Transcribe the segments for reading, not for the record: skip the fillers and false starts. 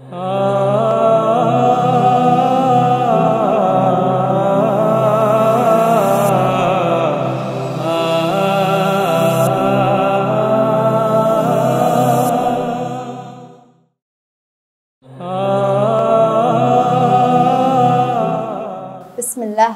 Bismillah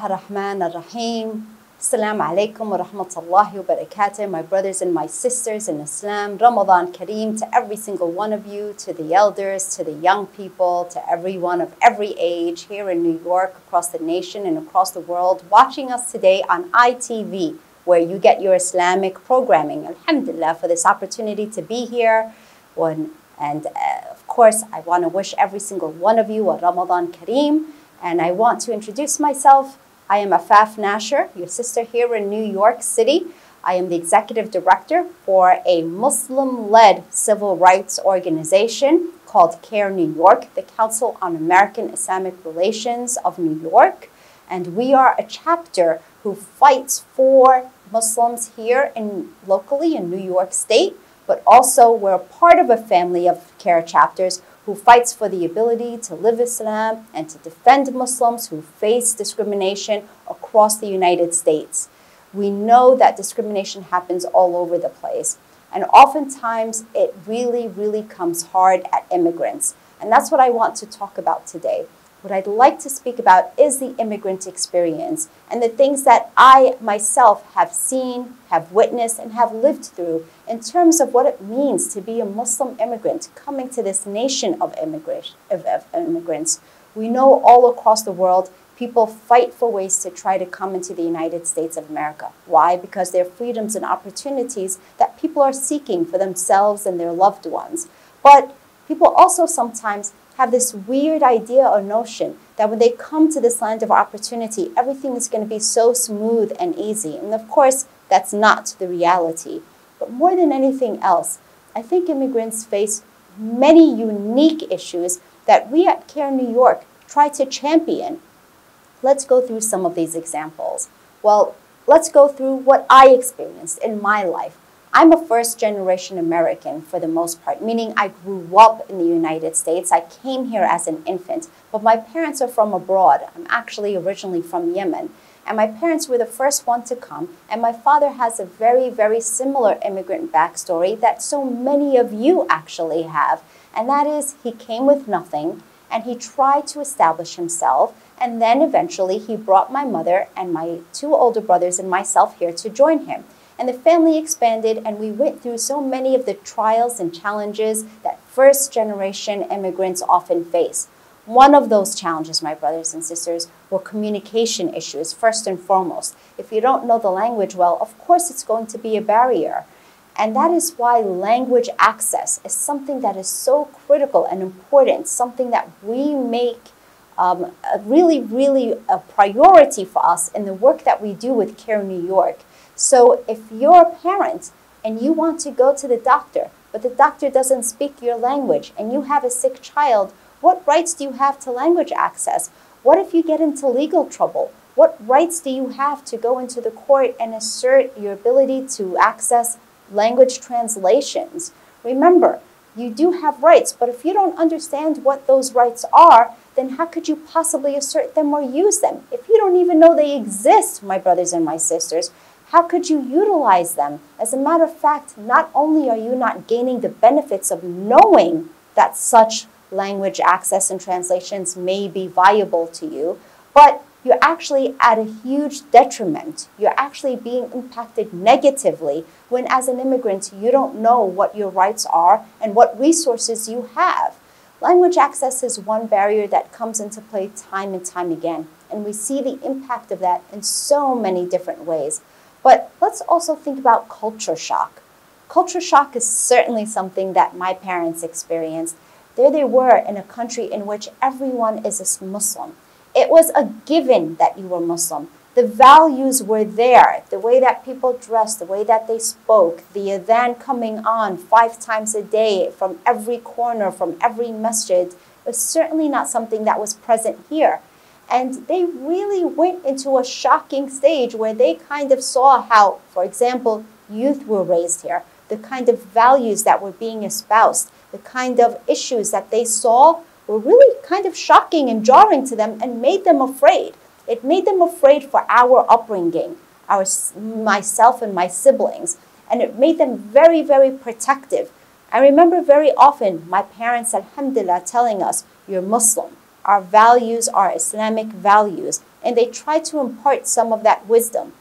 ar-Rahman ar-Rahim. Assalamu alaikum wa rahmatullahi wa barakatuh. My brothers and my sisters in Islam, Ramadan Kareem to every single one of you, to the elders, to the young people, to everyone of every age here in New York, across the nation and across the world, watching us today on iTV, where you get your Islamic programming. Alhamdulillah for this opportunity to be here. Of course, I want to wish every single one of you a Ramadan Kareem. And I want to introduce myself. I am Afaf Nasher, your sister here in New York City. I am the executive director for a Muslim-led civil rights organization called CARE New York, the Council on American Islamic Relations of New York. And we are a chapter who fights for Muslims here locally in New York State, but also we're part of a family of CARE chapters who fights for the ability to live Islam and to defend Muslims who face discrimination across the United States. We know that discrimination happens all over the place, and oftentimes it really, really comes hard at immigrants. And that's what I want to talk about today. What I'd like to speak about is the immigrant experience and the things that I myself have seen, have witnessed, and have lived through in terms of what it means to be a Muslim immigrant coming to this nation of immigrants. We know all across the world, people fight for ways to try to come into the United States of America. Why? Because there are freedoms and opportunities that people are seeking for themselves and their loved ones. But people also sometimes have this weird idea or notion that when they come to this land of opportunity, everything is going to be so smooth and easy. And of course, that's not the reality. But more than anything else, I think immigrants face many unique issues that we at CARE New York try to champion. Let's go through some of these examples. Well, let's go through what I experienced in my life. I'm a first-generation American for the most part, meaning I grew up in the United States. I came here as an infant, but my parents are from abroad. I'm actually originally from Yemen, and my parents were the first one to come, and my father has a very, very similar immigrant backstory that so many of you actually have, and that is he came with nothing, and he tried to establish himself, and then eventually he brought my mother and my two older brothers and myself here to join him. And the family expanded, and we went through so many of the trials and challenges that first-generation immigrants often face. One of those challenges, my brothers and sisters, were communication issues, first and foremost. If you don't know the language well, of course it's going to be a barrier. And that is why language access is something that is so critical and important, something that we make really a priority for us in the work that we do with CARE New York. So if you're a parent and you want to go to the doctor, but the doctor doesn't speak your language and you have a sick child, what rights do you have to language access? What if you get into legal trouble? What rights do you have to go into the court and assert your ability to access language translations? Remember, you do have rights, but if you don't understand what those rights are, then how could you possibly assert them or use them? If you don't even know they exist, my brothers and my sisters, how could you utilize them? As a matter of fact, not only are you not gaining the benefits of knowing that such language access and translations may be viable to you, but you're actually at a huge detriment. You're actually being impacted negatively when, as an immigrant, you don't know what your rights are and what resources you have. Language access is one barrier that comes into play time and time again, and we see the impact of that in so many different ways. But let's also think about culture shock. Culture shock is certainly something that my parents experienced. There they were in a country in which everyone is a Muslim. It was a given that you were Muslim. The values were there, the way that people dressed, the way that they spoke, the adhan coming on 5 times a day from every corner, from every masjid, was certainly not something that was present here. And they really went into a shocking stage where they kind of saw how, for example, youth were raised here, the kind of values that were being espoused, the kind of issues that they saw were really kind of shocking and jarring to them and made them afraid. It made them afraid for our upbringing, myself and my siblings, and it made them very, very protective. I remember very often my parents, alhamdulillah, telling us, "You're Muslim. Our values are Islamic values," and they tried to impart some of that wisdom.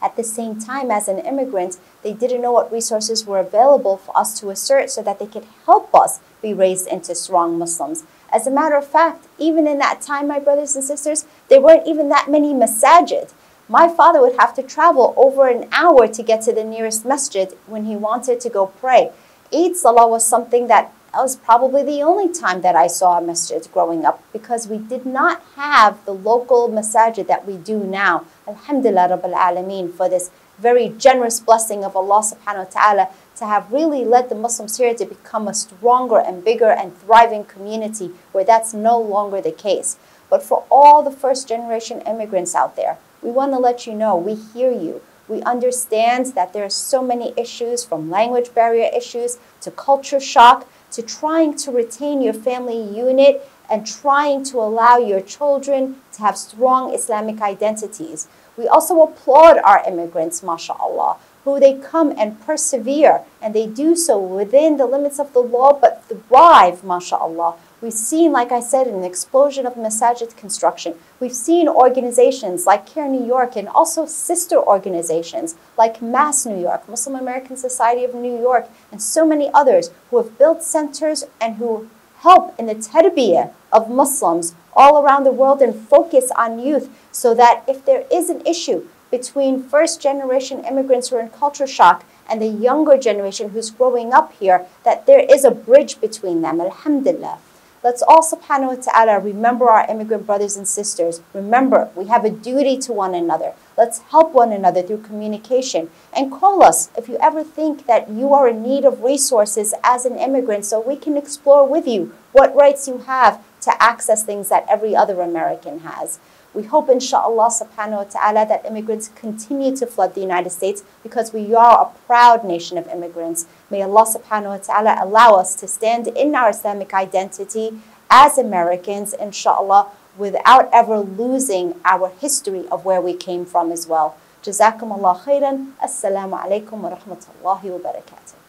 At the same time, as an immigrant, they didn't know what resources were available for us to assert so that they could help us be raised into strong Muslims. As a matter of fact, even in that time, my brothers and sisters, there weren't even that many masajid. My father would have to travel over an hour to get to the nearest masjid when he wanted to go pray. Eid Salah was something that was probably the only time that I saw a masjid growing up, because we did not have the local masajid that we do now. Alhamdulillah Rabbil Alameen for this very generous blessing of Allah subhanahu wa ta'ala to have really led the Muslims here to become a stronger and bigger and thriving community where that's no longer the case. But for all the first generation immigrants out there, we want to let you know, we hear you. We understand that there are so many issues, from language barrier issues to culture shock to trying to retain your family unit and trying to allow your children to have strong Islamic identities. We also applaud our immigrants, mashallah, who they come and persevere, and they do so within the limits of the law, but thrive, mashallah. We've seen, like I said, an explosion of masajid construction. We've seen organizations like CARE New York and also sister organizations like MAS New York, Muslim American Society of New York, and so many others who have built centers and who help in the tarbiyah of Muslims all around the world and focus on youth, so that if there is an issue between first generation immigrants who are in culture shock and the younger generation who's growing up here, that there is a bridge between them, alhamdulillah. Let's all, subhanahu wa ta'ala, remember our immigrant brothers and sisters. Remember, we have a duty to one another. Let's help one another through communication. And call us if you ever think that you are in need of resources as an immigrant, so we can explore with you what rights you have to access things that every other American has. We hope, inshallah, subhanahu wa ta'ala, that immigrants continue to flood the United States, because we are a proud nation of immigrants. May Allah subhanahu wa ta'ala allow us to stand in our Islamic identity as Americans, inshallah, without ever losing our history of where we came from as well. Jazakum Allah khairan. Assalamu alaikum wa rahmatullahi wa barakatuh.